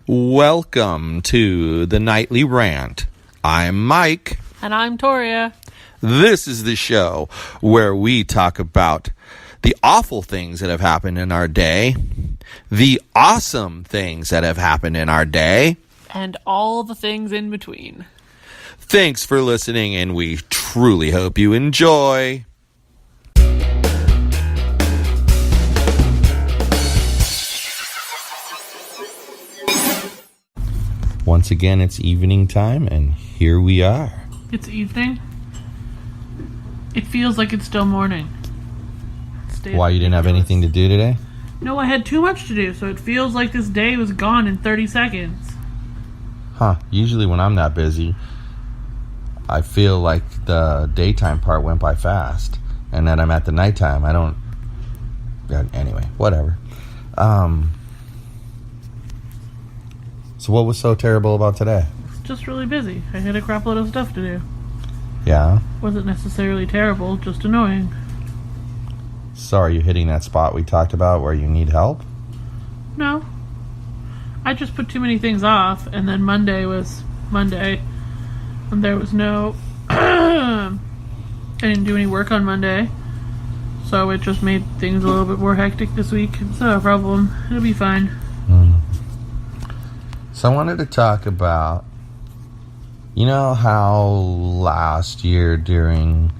Welcome to the Nightly Rant. I'm Mike. And I'm Torya. This is the show where we talk about the awful things that have happened in our day, the awesome things that have happened in our day, and all the things in between. Thanks for listening, and we truly hope you enjoy. Once again, it's evening time, and here we are. It's evening? It feels like it's still morning. Why, you didn't have anything to do today? No, I had too much to do, so it feels like this day was gone in 30 seconds. Huh. Usually when I'm that busy, I feel like the daytime part went by fast, and then I'm at the nighttime. I don't... Anyway, whatever. So what was so terrible about today? Just really busy. I had a crap load of stuff to do. Yeah? Wasn't necessarily terrible, just annoying. So are you hitting that spot we talked about where you need help? No. I just put too many things off, and then Monday was Monday, and there was no... I didn't do any work on Monday, so it just made things a little bit more hectic this week. It's not a problem. It'll be fine. So I wanted to talk about, you know how last year during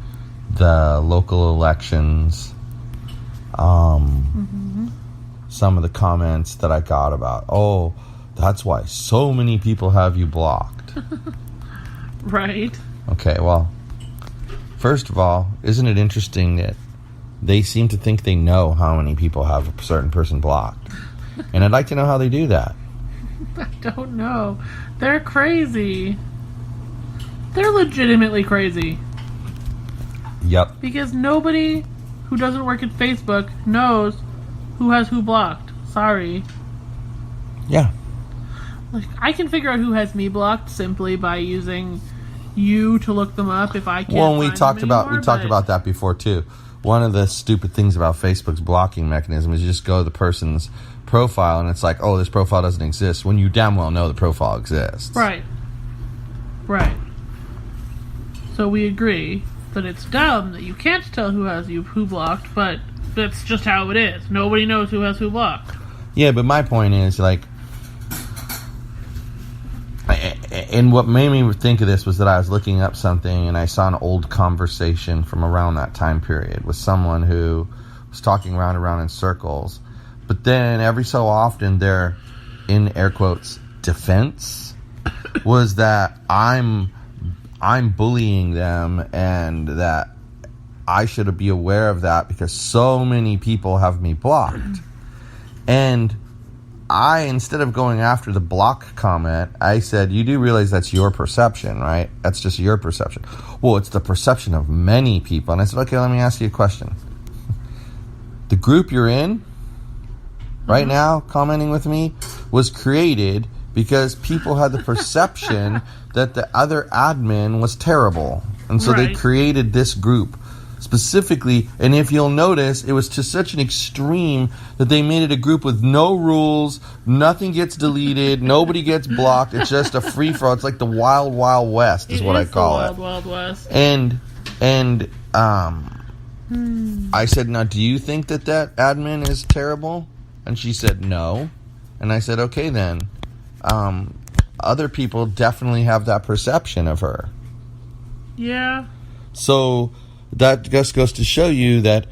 the local elections, some of the comments that I got about, oh, that's why so many people have you blocked. Right. Okay, well, first of all, isn't it interesting that they seem to think they know how many people have a certain person blocked? And I'd like to know how they do that. I don't know. They're crazy. They're legitimately crazy. Yep. Because nobody who doesn't work at Facebook knows who has who blocked. Sorry. Yeah. Like, I can figure out who has me blocked simply by using you to look them up if I can't. Well, we find talked them about anymore, about that before too. One of the stupid things about Facebook's blocking mechanism is you just go to the person's profile and it's like, oh, this profile doesn't exist, when you damn well know the profile exists. Right. So we agree that it's dumb that you can't tell who has you who blocked, but that's just how it is. Nobody knows who has who blocked. Yeah, but my point is, like, and what made me think of this was that I was looking up something and I saw an old conversation from around that time period with someone who was talking round and round in circles. But then every so often their, in air quotes, defense was that I'm bullying them and that I should be aware of that because so many people have me blocked. And I, instead of going after the block comment, I said, you do realize that's your perception, right? That's just your perception. Well, it's the perception of many people. And I said, okay, let me ask you a question. The group you're in right now, commenting with me, was created because people had the perception that the other admin was terrible. And so they created this group specifically. And if you'll notice, it was to such an extreme that they made it a group with no rules, nothing gets deleted, nobody gets blocked. It's just a free-for-all. It's like the Wild Wild West is what I call it. Wild West. And I said, now, do you think that admin is terrible? And she said no. And I said, okay then. Other people definitely have that perception of her. Yeah. So that just goes to show you that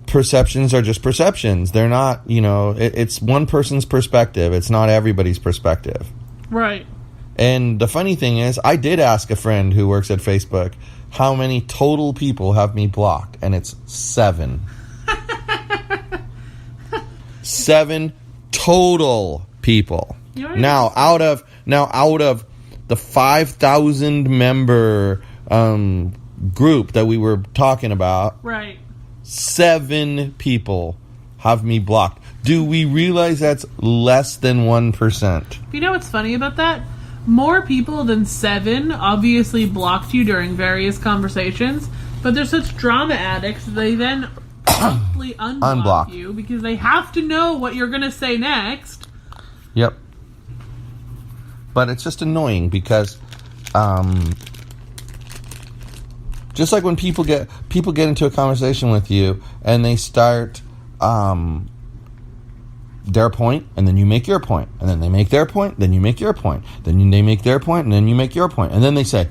perceptions are just perceptions. They're not, it's one person's perspective. It's not everybody's perspective. Right. And the funny thing is, I did ask a friend who works at Facebook, how many total people have me blocked? And it's 7. 7 total people. Now out of the 5,000 member group that we were talking about, right, 7 people have me blocked. Do we realize that's less than 1%? You know what's funny about that? More people than 7 obviously blocked you during various conversations, but they're such drama addicts, they then promptly unblock you because they have to know what you're going to say next. Yep. But it's just annoying because, just like when people get into a conversation with you and they start their point, and then you make your point, and then they make their point, then you make your point, then they make their point, and then you make your point, and then they say,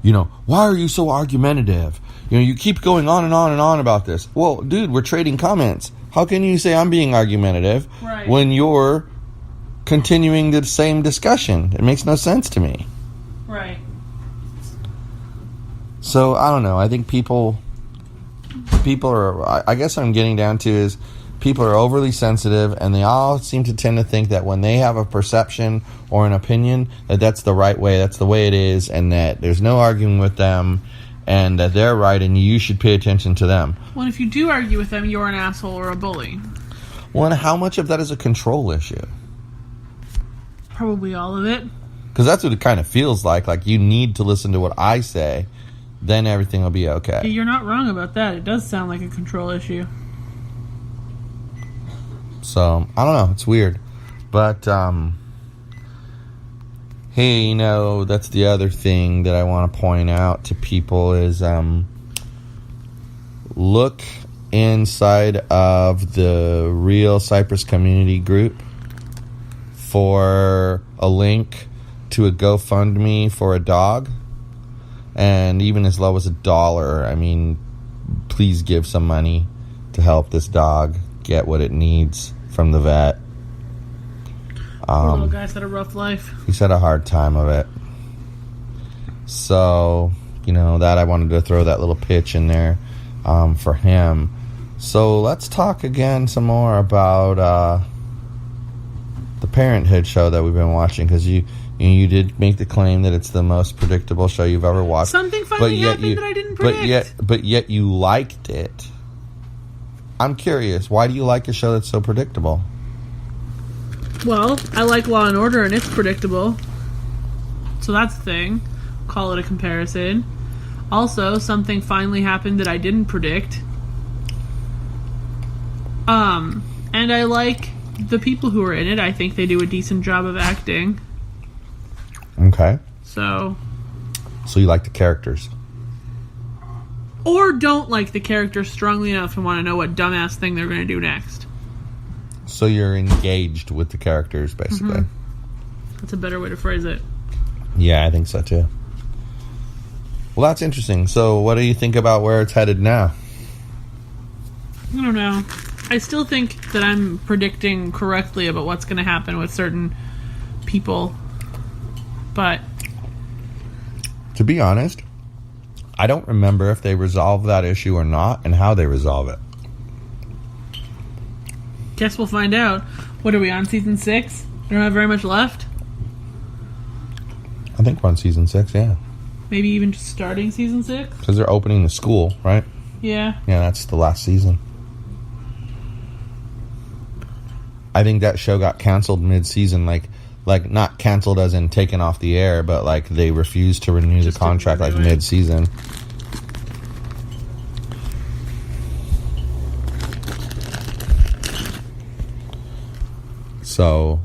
why are you so argumentative? You keep going on and on and on about this. Well, dude, we're trading comments. How can you say I'm being argumentative when you're continuing the same discussion? It makes no sense to me. Right. So, I don't know. I think people are, I guess what I'm getting down to is people are overly sensitive, and they all seem to tend to think that when they have a perception or an opinion, that's the right way, that's the way it is, and that there's no arguing with them, and that they're right, and you should pay attention to them. Well, if you do argue with them, you're an asshole or a bully. Well, and how much of that is a control issue? Probably all of it. Because that's what it kind of feels like. Like, you need to listen to what I say, then everything will be okay. You're not wrong about that. It does sound like a control issue. So, I don't know. It's weird. But, hey, that's the other thing that I want to point out to people is look inside of the Real Cypress Community Group for a link to a GoFundMe for a dog. And even as low as $1, I mean, please give some money to help this dog get what it needs from the vet. Poor little guy's had a rough life. He's had a hard time of it. So, that I wanted to throw that little pitch in there for him. So let's talk again some more about the Parenthood show that we've been watching, because you did make the claim that it's the most predictable show you've ever watched. Something finally happened that I didn't predict. But yet you liked it. I'm curious, why do you like a show that's so predictable? Well, I like Law and Order, and it's predictable. So that's the thing. Call it a comparison. Also, something finally happened that I didn't predict. And I like the people who are in it. I think they do a decent job of acting. Okay. So you like the characters? Or don't like the characters strongly enough to want to know what dumbass thing they're going to do next. So you're engaged with the characters, basically. Mm-hmm. That's a better way to phrase it. Yeah, I think so, too. Well, that's interesting. So what do you think about where it's headed now? I don't know. I still think that I'm predicting correctly about what's going to happen with certain people. But to be honest, I don't remember if they resolve that issue or not, and how they resolve it. Guess we'll find out. What are we on, season 6? We don't have very much left. I think we're on season 6, yeah. Maybe even just starting season 6? Because they're opening the school, right? Yeah. Yeah, that's the last season. I think that show got canceled mid-season, like not canceled as in taken off the air, but like they refused to renew the contract like mid-season. So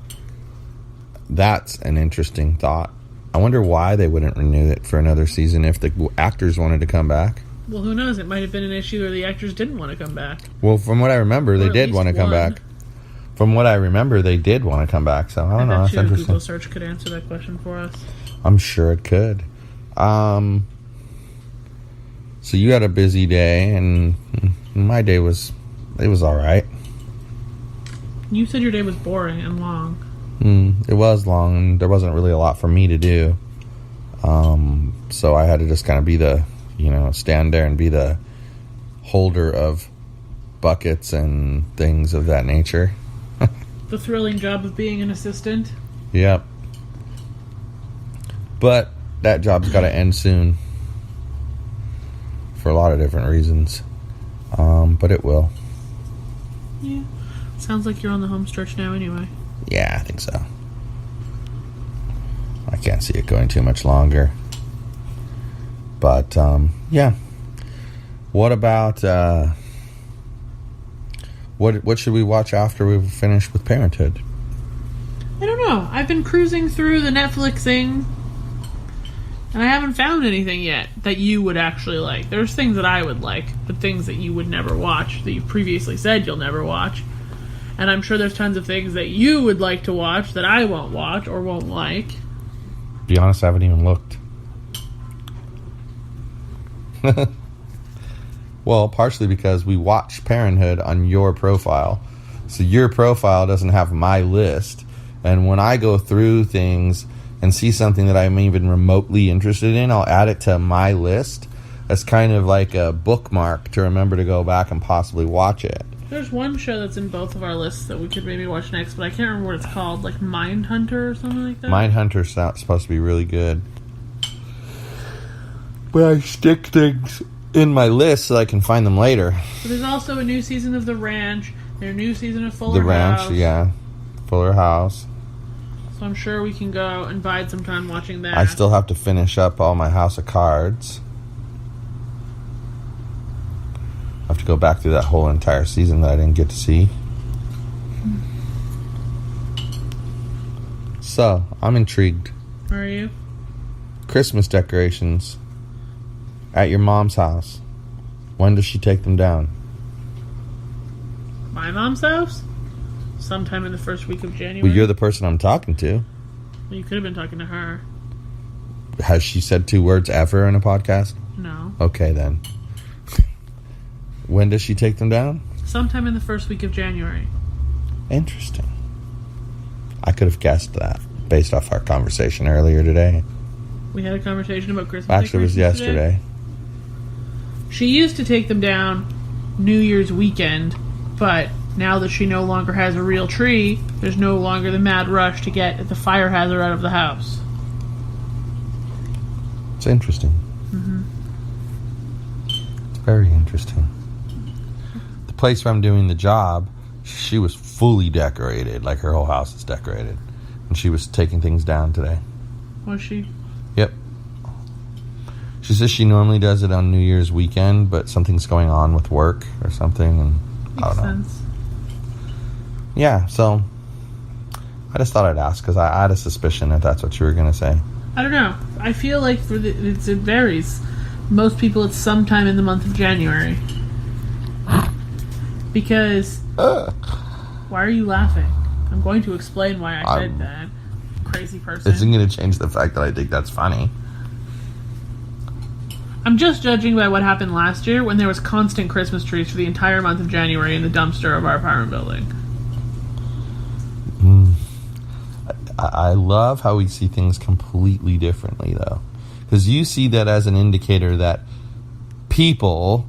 that's an interesting thought. I wonder why they wouldn't renew it for another season if the actors wanted to come back. Well, who knows? It might have been an issue where the actors didn't want to come back. Well, from what I remember, they did want to come back. From what I remember, they did want to come back. So I don't know. That's interesting. Google search could answer that question for us. I'm sure it could. So you had a busy day, and my day was all right. You said your day was boring and long. It was long, and there wasn't really a lot for me to do. So I had to just kind of be the, stand there and be the holder of buckets and things of that nature. The thrilling job of being an assistant. Yep. But that job's got to end soon. For a lot of different reasons. But it will. Yeah. Sounds like you're on the home stretch now anyway. Yeah, I think so. I can't see it going too much longer. But, yeah. What about, what should we watch after we've finished with Parenthood? I don't know. know. I've been cruising through the Netflix thing, and I haven't found anything yet that you would actually like. There's things that I would like, but things that you would never watch, that you previously said you'll never watch. And I'm sure there's tons of things that you would like to watch that I won't watch or won't like. To be honest, I haven't even looked. Well, partially because we watch Parenthood on your profile. So your profile doesn't have my list. And when I go through things and see something that I'm even remotely interested in, I'll add it to my list as kind of like a bookmark to remember to go back and possibly watch it. There's one show that's in both of our lists that we could maybe watch next, but I can't remember what it's called. Like Mindhunter or something like that? Mindhunter's supposed to be really good. But I stick things in my list so I can find them later. But there's also a new season of The Ranch. There's a new season of Fuller The Ranch, House. yeah. Fuller House. So I'm sure we can go and bide some time watching that. I still have to finish up all my House of Cards. I have to go back through that whole entire season that I didn't get to see. So, I'm intrigued. Are you? Christmas decorations at your mom's house. When does she take them down? My mom's house? Sometime in the first week of January. Well, you're the person I'm talking to. Well, you could have been talking to her. Has she said 2 words ever in a podcast? No. Okay, then. When does she take them down? Sometime in the first week of January. Interesting. I could have guessed that based off our conversation earlier today. We had a conversation about Christmas. Actually, it was yesterday. She used to take them down New Year's weekend, but now that she no longer has a real tree, there's no longer the mad rush to get the fire hazard out of the house. It's interesting. Mm-hmm. It's very interesting. The place where I'm doing the job, she was fully decorated, like her whole house is decorated. And she was taking things down today. Was she? Yep. She says she normally does it on New Year's weekend, but something's going on with work or something, and I don't know. Makes sense. Yeah, so I just thought I'd ask because I had a suspicion that that's what you were going to say. I don't know. I feel like it varies. Most people, it's sometime in the month of January. Because... Why are you laughing? I'm going to explain why I said that. Crazy person. It isn't going to change the fact that I think that's funny. I'm just judging by what happened last year when there was constant Christmas trees for the entire month of January in the dumpster of our apartment building. I love how we see things completely differently, though. Because you see that as an indicator that people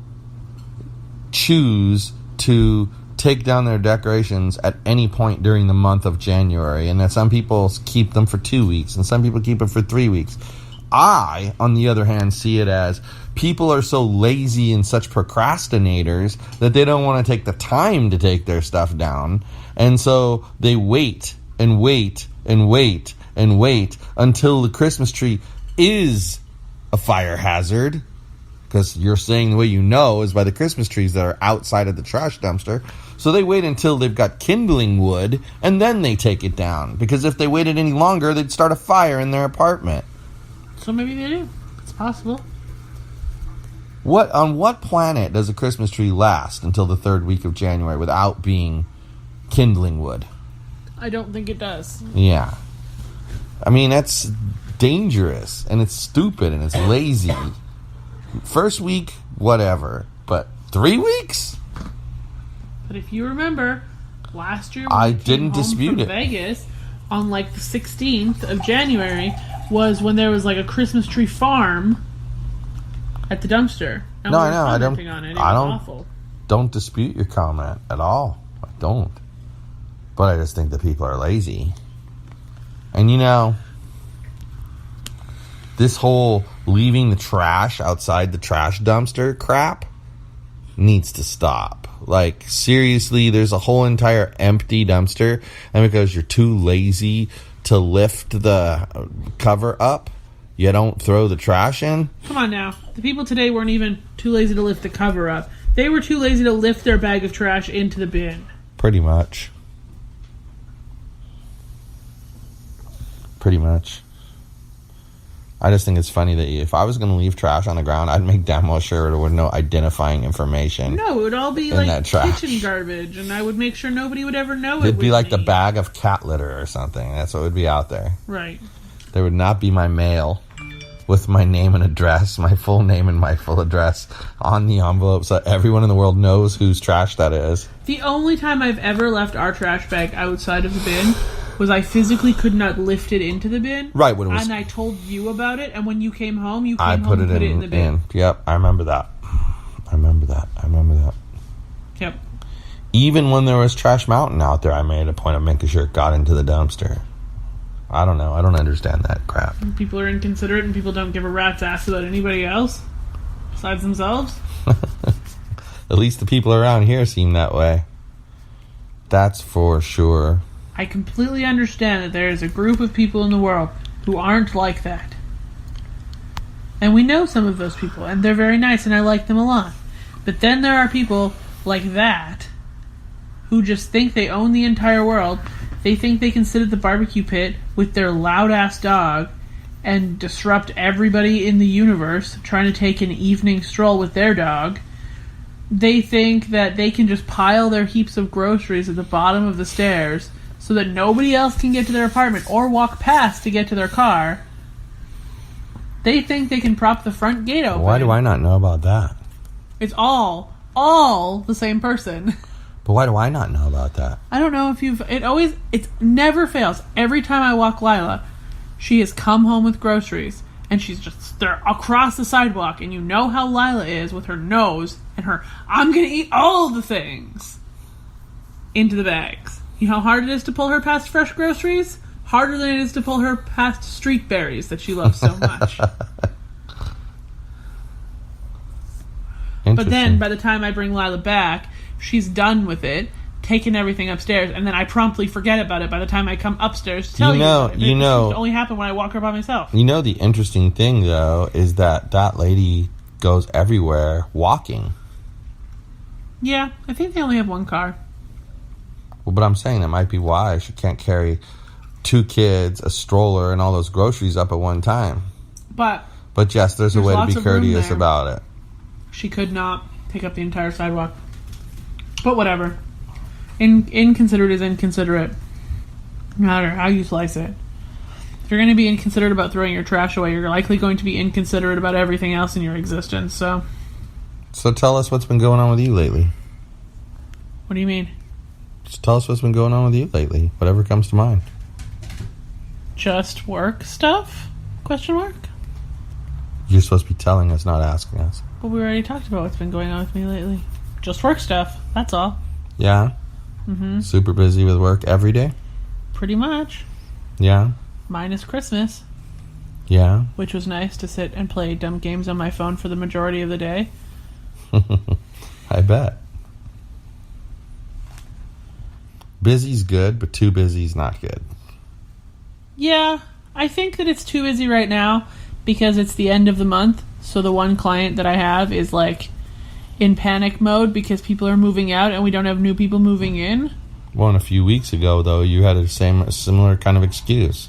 choose to take down their decorations at any point during the month of January, and that some people keep them for 2 weeks and some people keep them for 3 weeks. I, on the other hand, see it as people are so lazy and such procrastinators that they don't want to take the time to take their stuff down, and so they wait and wait and wait and wait until the Christmas tree is a fire hazard. Because you're saying the way you know is by the Christmas trees that are outside of the trash dumpster. So they wait until they've got kindling wood, and then they take it down. Because if they waited any longer, they'd start a fire in their apartment. So maybe they do. It's possible. On what planet does a Christmas tree last until the 3rd week of January without being kindling wood? I don't think it does. Yeah. I mean, that's dangerous, and it's stupid, and it's lazy. First week, whatever. But 3 weeks? But if you remember, last year when I we came didn't home dispute from it. Vegas, on like the 16th of January, was when there was like a Christmas tree farm at the dumpster. And No, we I were know. commenting on it. It was awful. Don't dispute your comment at all. I don't. But I just think that people are lazy. And you know, this whole leaving the trash outside the trash dumpster crap needs to stop. Like, seriously, there's a whole entire empty dumpster, and because you're too lazy to lift the cover up, you don't throw the trash in. Come on now. The people today weren't even too lazy to lift the cover up. They were too lazy to lift their bag of trash into the bin. Pretty much. pretty much. I just think it's funny that if I was going to leave trash on the ground, I'd make damn well sure there was no identifying information. No, it would all be like kitchen garbage, and I would make sure nobody would ever know it. It'd be like the bag of cat litter or something. That's what would be out there. Right. There would not be my mail with my name and address, my full name and my full address on the envelope, so everyone in the world knows whose trash that is. The only time I've ever left our trash bag outside of the bin was I physically could not lift it into the bin. Right. When it was, and I told you about it, and when you came home, I put it in the bin. Yep, I remember that. Yep. Even when there was Trash Mountain out there, I made a point of making sure it got into the dumpster. I don't know. I don't understand that crap. People are inconsiderate and people don't give a rat's ass about anybody else besides themselves. At least the people around here seem that way. That's for sure. I completely understand that there is a group of people in the world who aren't like that. And we know some of those people, and they're very nice, and I like them a lot. But then there are people like that who just think they own the entire world. They think they can sit at the barbecue pit with their loud-ass dog and disrupt everybody in the universe trying to take an evening stroll with their dog. They think that they can just pile their heaps of groceries at the bottom of the stairs so that nobody else can get to their apartment or walk past to get to their car. They think they can prop the front gate open. Why do I not know about that? It's all the same person. But why do I not know about that? I don't know if it never fails. Every time I walk Lila, she has come home with groceries, and she's just there across the sidewalk, and you know how Lila is with her nose and her, I'm going to eat all the things, into the bags. You know how hard it is to pull her past fresh groceries? Harder than it is to pull her past street berries that she loves so much. But then, by the time I bring Lila back, she's done with it, taken everything upstairs, and then I promptly forget about it by the time I come upstairs to tell you about it. It only happen when I walk her by myself. You know, the interesting thing, though, is that lady goes everywhere walking. Yeah, I think they only have one car. Well, but I'm saying that might be why she can't carry 2 kids, a stroller, and all those groceries up at one time. But yes, there's a way to be courteous about it. She could not pick up the entire sidewalk. But whatever. Inconsiderate is inconsiderate. No matter how you slice it. If you're going to be inconsiderate about throwing your trash away, you're likely going to be inconsiderate about everything else in your existence. So tell us what's been going on with you lately. What do you mean? Just tell us what's been going on with you lately. Whatever comes to mind. Just work stuff? Question mark? You're supposed to be telling us, not asking us. But we already talked about what's been going on with me lately. Just work stuff. That's all. Yeah? Mm-hmm. Super busy with work every day? Pretty much. Yeah? Minus Christmas. Yeah? Which was nice to sit and play dumb games on my phone for the majority of the day. I bet. Busy's good, but too busy's not good. Yeah, I think that it's too busy right now because it's the end of the month. So the one client that I have is like in panic mode because people are moving out and we don't have new people moving in. Well, a few weeks ago, though, you had a similar kind of excuse.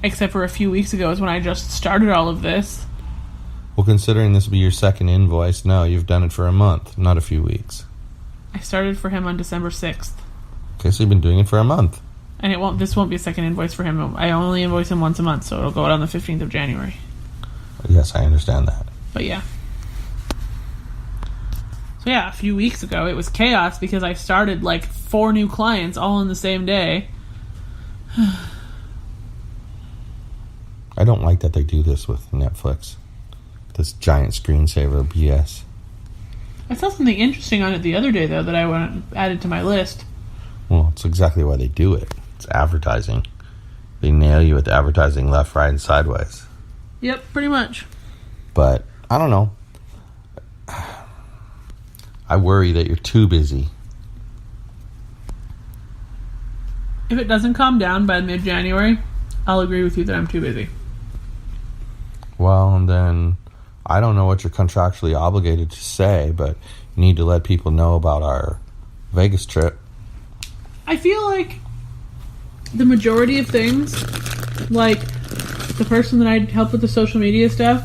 Except for a few weeks ago is when I just started all of this. Well, considering this will be your second invoice, no, you've done it for a month, not a few weeks. I started for him on December 6th. Okay, so you've been doing it for a month. And this won't be a second invoice for him. I only invoice him once a month, so it'll go out on the 15th of January. Yes, I understand that. But yeah. So yeah, a few weeks ago, it was chaos because I started like 4 new clients all in the same day. I don't like that they do this with Netflix. This giant screensaver BS. I saw something interesting on it the other day, though, that I added to my list. Well, it's exactly why they do it. It's advertising. They nail you with advertising left, right, and sideways. Yep, pretty much. But, I don't know. I worry that you're too busy. If it doesn't calm down by mid-January, I'll agree with you that I'm too busy. Well, and then I don't know what you're contractually obligated to say, but you need to let people know about our Vegas trip. I feel like the majority of things Like, the person that I help with the social media stuff,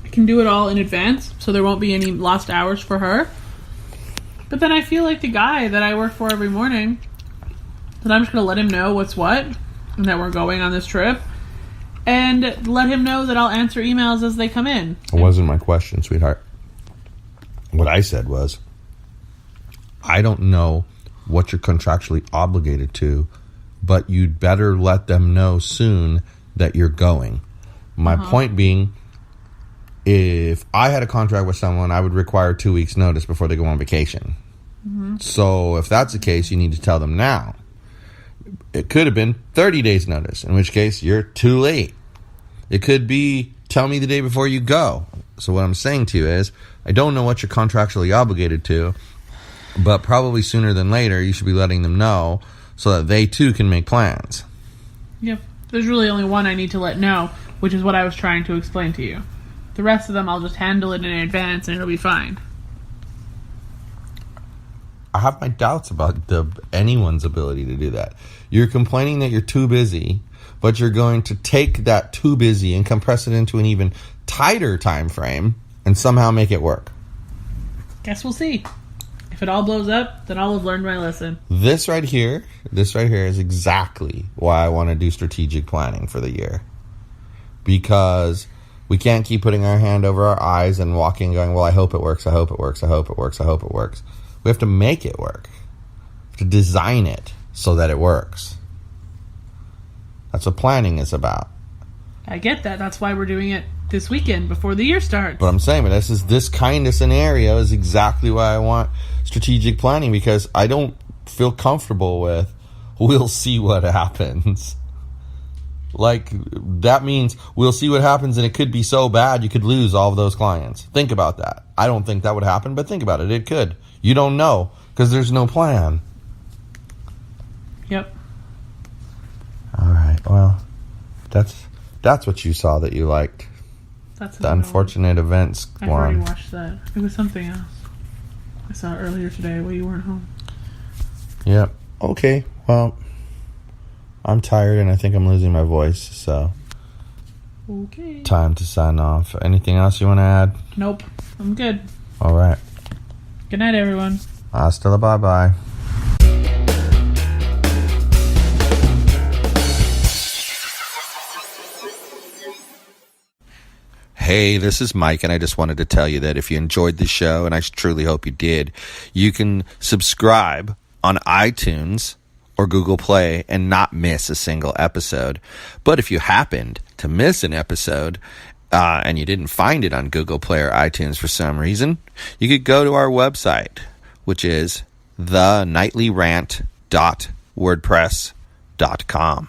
I can do it all in advance, so there won't be any lost hours for her. But then I feel like the guy that I work for every morning, that I'm just going to let him know what's what, and that we're going on this trip, and let him know that I'll answer emails as they come in. It wasn't my question, sweetheart. What I said was, I don't know what you're contractually obligated to, but you'd better let them know soon that you're going. My point being, if I had a contract with someone, I would require 2 weeks notice before they go on vacation. So if that's the case, you need to tell them now. It could have been 30 days notice, in which case you're too late. It could be, tell me the day before you go. So what I'm saying to you is, I don't know what you're contractually obligated to, but probably sooner than later, you should be letting them know so that they too can make plans. Yep. There's really only one I need to let know, which is what I was trying to explain to you. The rest of them, I'll just handle it in advance and it'll be fine. I have my doubts about anyone's ability to do that. You're complaining that you're too busy, but you're going to take that too busy and compress it into an even tighter time frame and somehow make it work. Guess we'll see. If it all blows up, then I'll have learned my lesson. This right here is exactly why I want to do strategic planning for the year. Because we can't keep putting our hand over our eyes and walking going, well, I hope it works, I hope it works, I hope it works, I hope it works. We have to make it work. We have to design it so that it works. That's what planning is about. I get that. That's why we're doing it this weekend before the year starts. But I'm saying, this kind of scenario is exactly why I want strategic planning, because I don't feel comfortable with, we'll see what happens. Like, that means we'll see what happens and it could be so bad you could lose all of those clients. Think about that. I don't think that would happen, but think about it. It could. You don't know because there's no plan. Yep. All right. Well, that's what you saw that you liked. That's the unfortunate events one. I've already watched that. It was something else. I saw it earlier today while you weren't home. Yep. Okay. Well, I'm tired and I think I'm losing my voice, so okay. Time to sign off. Anything else you want to add? Nope. I'm good. All right. Good night, everyone. Hasta la bye-bye. Hey, this is Mike, and I just wanted to tell you that if you enjoyed the show, and I truly hope you did, you can subscribe on iTunes or Google Play and not miss a single episode. But if you happened to miss an episode and you didn't find it on Google Play or iTunes for some reason, you could go to our website, which is thenightly.rant.wordpress.com.